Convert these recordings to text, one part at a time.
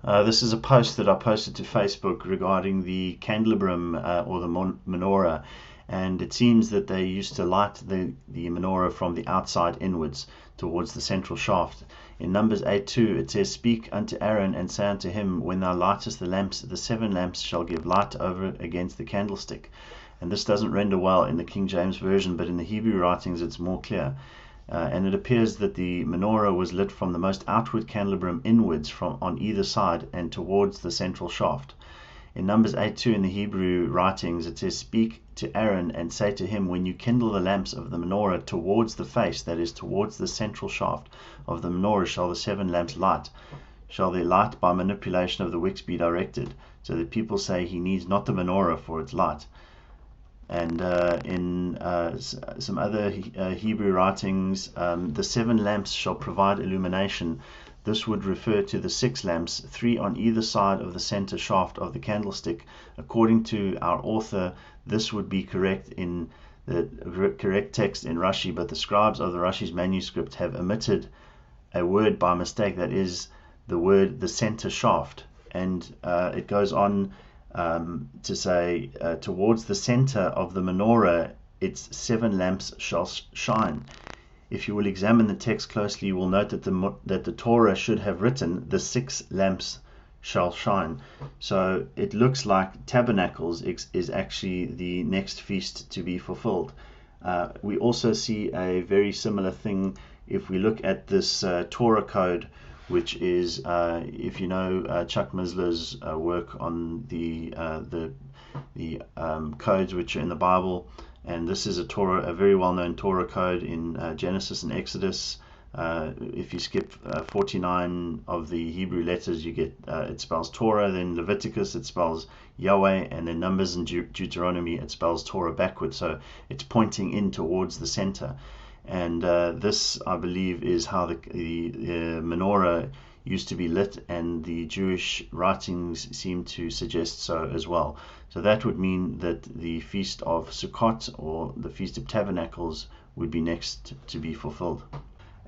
This is a post that I posted to Facebook regarding the candelabrum or the menorah, and it seems that they used to light the menorah from the outside inwards towards the central shaft. In Numbers 8:2 it says, "Speak unto Aaron and say unto him, when thou lightest the lamps, the 7 lamps shall give light over against the candlestick." And this doesn't render well in the King James Version, but in the Hebrew writings it's more clear. And it appears that the menorah was lit from the most outward candelabrum inwards on either side and towards the central shaft. In Numbers 8:2 in the Hebrew writings it says, "Speak to Aaron and say to him, when you kindle the lamps of the menorah towards the face, that is, towards the central shaft of the menorah, shall the 7 lamps light. Shall their light by manipulation of the wicks be directed, so that people say, he needs not the menorah for its light." And in some other Hebrew writings, the 7 lamps shall provide illumination. This would refer to the 6 lamps, 3 on either side of the center shaft of the candlestick. According to our author, this would be correct in the correct text in Rashi, but the scribes of the Rashi's manuscript have omitted a word by mistake, that is the word the center shaft. And it goes on to say, towards the center of the menorah, its 7 lamps shall shine. If you will examine the text closely, you will note that the Torah should have written, the 6 lamps shall shine. So it looks like Tabernacles is actually the next feast to be fulfilled. We also see a very similar thing if we look at this Torah code, which is, if you know Chuck Missler's work on the codes which are in the Bible, and this is a very well-known Torah code in Genesis and Exodus. If you skip 49 of the Hebrew letters, you get it spells Torah. Then Leviticus, it spells Yahweh, and then Numbers and Deuteronomy, it spells Torah backwards. So it's pointing in towards the center. And this, I believe, is how the menorah used to be lit, and the Jewish writings seem to suggest so as well. So that would mean that the Feast of Sukkot, or the Feast of Tabernacles, would be next to be fulfilled.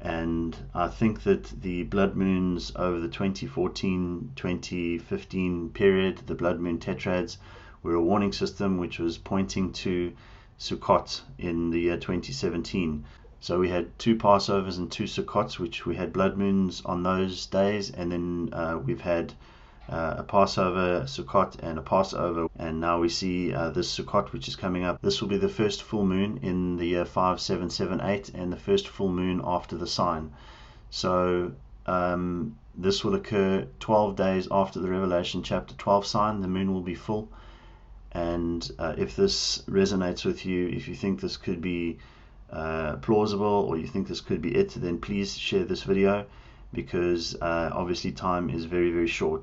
And I think that the blood moons over the 2014-2015 period, the blood moon tetrads, were a warning system which was pointing to Sukkot in the year 2017. So we had 2 Passovers and 2 Sukkots, which we had blood moons on those days, and then we've had a Passover, Sukkot, and a Passover, and now we see this Sukkot which is coming up. This will be the first full moon in the year 5778, and the first full moon after the sign. So this will occur 12 days after the Revelation chapter 12 sign. The moon will be full. And if this resonates with you, if you think this could be plausible, or you think this could be it, then please share this video, because obviously time is very, very short.